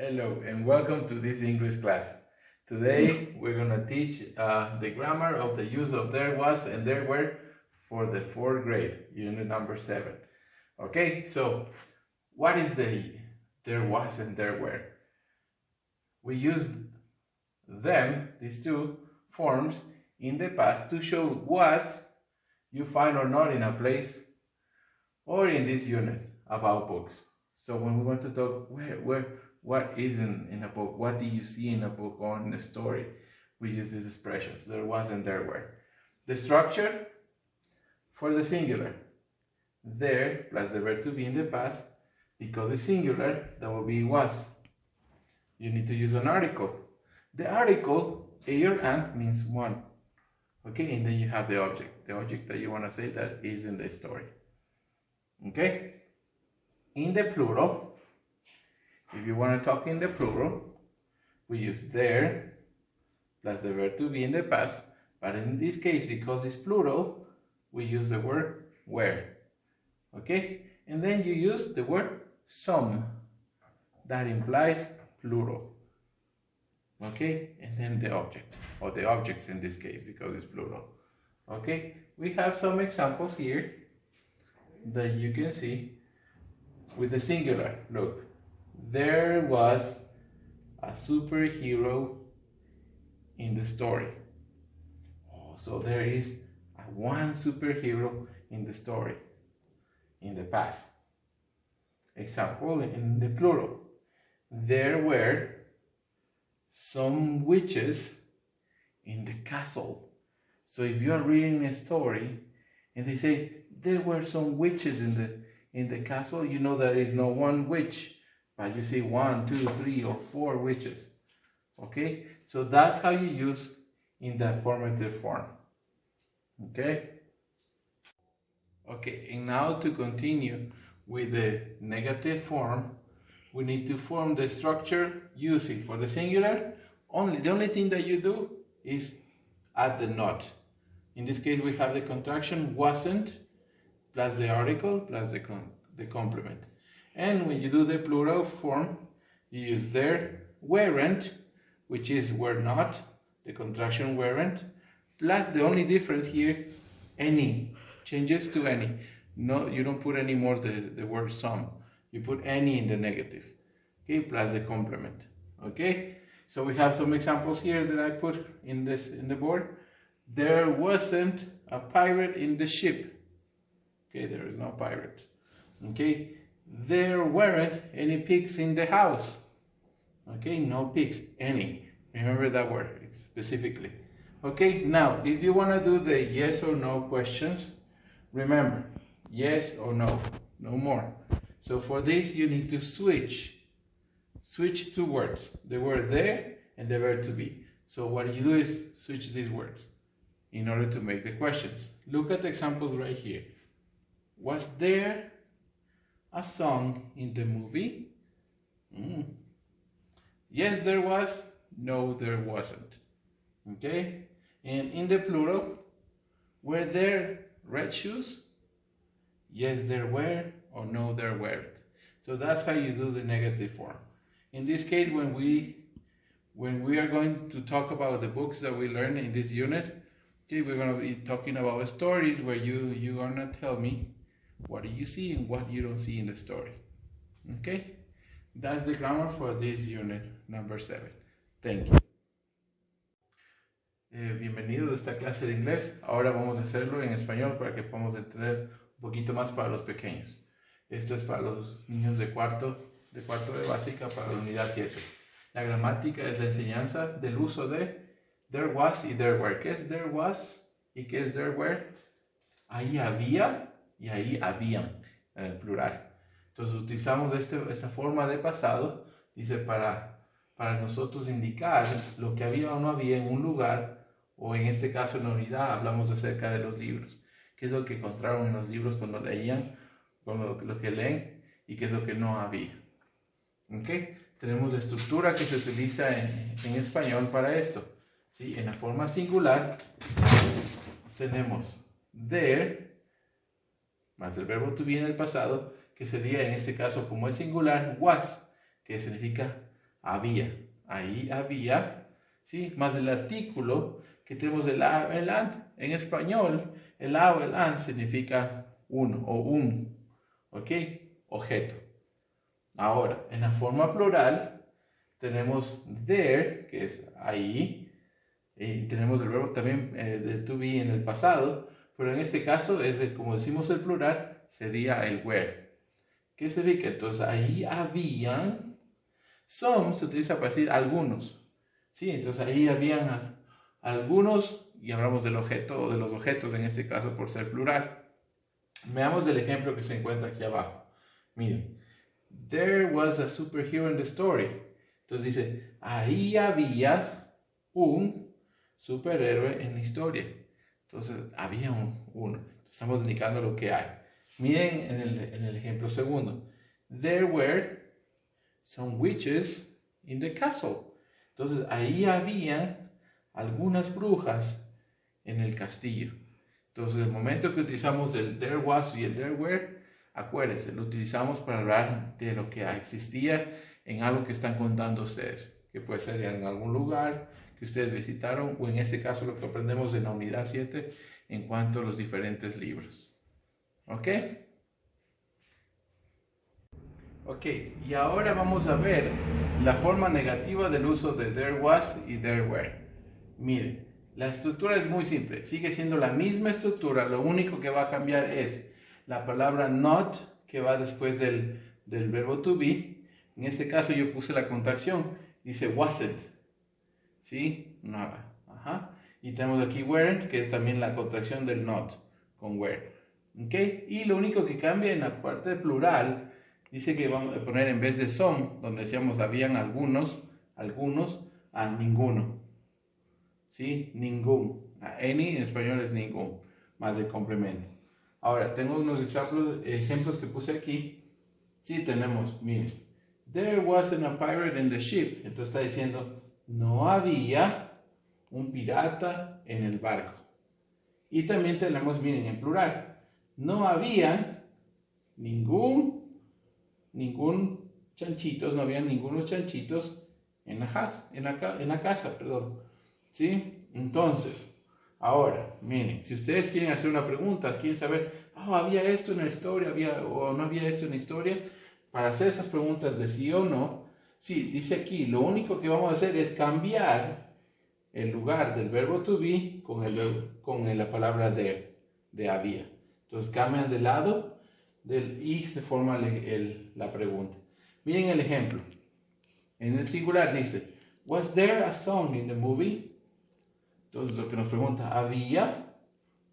Hello and welcome to this English class. Today we're going to teach the grammar of the use of there was and there were for the 4th grade, unit number 7. Okay, so what is the there was and there were? We use them, these two forms, in the past to show what you find or not in a place or in this unit about books. So when we want to talk what is in a book, what do you see in a book or in a story, we use these expressions, there was and there were. The structure for the singular, there plus the verb to be in the past, because it's singular, that will be was. You need to use an article. The article, a or an, means one. Okay, and then you have the object that you want to say that is in the story. Okay, in the plural, if you want to talk in the plural, we use there plus the verb to be in the past, but in this case, because it's plural, we use the word where. Okay, and then you use the word some, that implies plural. Okay, and then the object, or the objects in this case, because it's plural. Okay, we have some examples here that you can see with the singular. Look, there was a superhero in the story. Oh, so there is one superhero in the story in the past. Example in the plural, there were some witches in the castle. So if you are reading a story and they say there were some witches in the castle, you know there is no one witch, but you see 1, 2, 3, or 4 witches. Okay, so that's how you use in the formative form. Okay, and now to continue with the negative form, we need to form the structure using, for the singular, the only thing that you do is add the not. In this case, we have the contraction wasn't plus the article plus the complement. And when you do the plural form, you use there weren't, which is were not, the contraction weren't, plus the only difference here, any, changes to any. No, you don't put any more the word some. You put any in the negative. Okay, plus the complement. Okay, so we have some examples here that I put in the board. There wasn't a pirate in the ship. Okay, there is no pirate. Okay, there weren't any pigs in the house. Okay, no pigs, any. Remember that word specifically. Okay, now if you want to do the yes or no questions, remember, yes or no, no more. So for this, you need to switch two words, the word there and the verb to be. So what you do is switch these words in order to make the questions. Look at the examples right here. Was there a song in the movie? Yes, there was. No, there wasn't. Okay? And in the plural, were there red shoes? Yes, there were, or no, there weren't. So that's how you do the negative form. In this case, when we are going to talk about the books that we learn in this unit, okay, we're going to be talking about stories where you're going to tell me what do you see and what you don't see in the story. Okay? That's the grammar for this unit number 7. Thank you. Bienvenido a esta clase de inglés. Ahora vamos a hacerlo en español para que podamos entender un poquito más para los pequeños. Esto es para los niños de cuarto de básica, para la unidad 7. La gramática es la enseñanza del uso de there was y there were. ¿Qué es there was y qué es there were? Ahí había y ahí habían, en el plural. Entonces utilizamos esta forma de pasado, dice, para nosotros indicar lo que había o no había en un lugar, o en este caso en la unidad hablamos acerca de los libros. ¿Qué es lo que encontraron en los libros cuando leían, cuando lo que leen, y qué es lo que no había? ¿Okay? Tenemos la estructura que se utiliza en español para esto. ¿Sí? En la forma singular tenemos there más el verbo to be en el pasado, que sería en este caso, como es singular, was, que significa había. Ahí había, ¿sí? Más el artículo que tenemos el a, el an. En español, el a o el an significa uno o un, ¿ok? Objeto. Ahora, en la forma plural, tenemos there, que es ahí, y tenemos el verbo también de to be en el pasado, pero en este caso, como decimos el plural, sería el where. ¿Qué significa? Entonces, ahí habían, some se utiliza para decir algunos, ¿sí? Entonces, ahí habían algunos, y hablamos del objeto o de los objetos en este caso por ser plural. Veamos el ejemplo que se encuentra aquí abajo. Miren, there was a superhero in the story. Entonces dice, ahí había un superhéroe en la historia. Entonces, había uno. Estamos indicando lo que hay. Miren en el ejemplo segundo. There were some witches in the castle. Entonces, ahí habían algunas brujas en el castillo. Entonces, el momento que utilizamos el there was y el there were, acuérdense, lo utilizamos para hablar de lo que existía en algo que están contando ustedes, que puede ser en algún lugar que ustedes visitaron, o en este caso lo que aprendemos en la unidad 7 en cuanto a los diferentes libros. ¿Ok? Ok, y ahora vamos a ver la forma negativa del uso de there was y there were. Miren, la estructura es muy simple, sigue siendo la misma estructura, lo único que va a cambiar es la palabra not, que va después del verbo to be. En este caso yo puse la contracción, dice wasn't, ¿sí? Nada, ajá. Y tenemos aquí weren't, que es también la contracción del not, con were. ¿Ok? Y lo único que cambia en la parte plural, dice que vamos a poner en vez de some, donde decíamos habían algunos, a ninguno. ¿Sí? Ningún. Any en español es ningún, más de complemento. Ahora, tengo unos ejemplos que puse aquí. Sí, tenemos, miren. There wasn't a pirate in the ship. Entonces está diciendo, no había un pirata en el barco. Y también tenemos, miren, en plural. No había ningún chanchitos, no había ningunos chanchitos en la casa, perdón. ¿Sí? Entonces, ahora, miren, si ustedes quieren hacer una pregunta, quieren saber, ¿había esto en la historia? ¿O no había esto en la historia? Para hacer esas preguntas de sí o no, sí, dice aquí, lo único que vamos a hacer es cambiar el lugar del verbo to be con la palabra there, de había. Entonces cambian de lado y se forma la pregunta. Miren el ejemplo. En el singular dice, was there a song in the movie? Entonces lo que nos pregunta, ¿había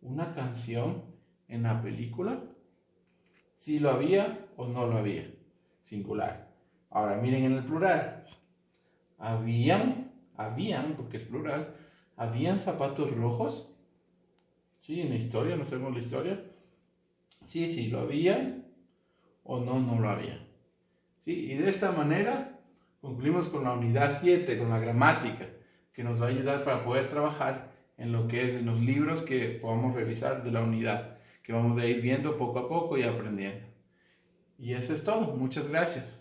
una canción en la película? ¿Sí lo había o no lo había? Singular. Ahora miren en el plural. ¿Habían, porque es plural, habían zapatos rojos? ¿Sí? En la historia, ¿no sabemos la historia? Sí, lo había o no lo había. ¿Sí? Y de esta manera concluimos con la unidad 7, con la gramática, que nos va a ayudar para poder trabajar en lo que es en los libros que podamos revisar de la unidad, que vamos a ir viendo poco a poco y aprendiendo. Y eso es todo. Muchas gracias.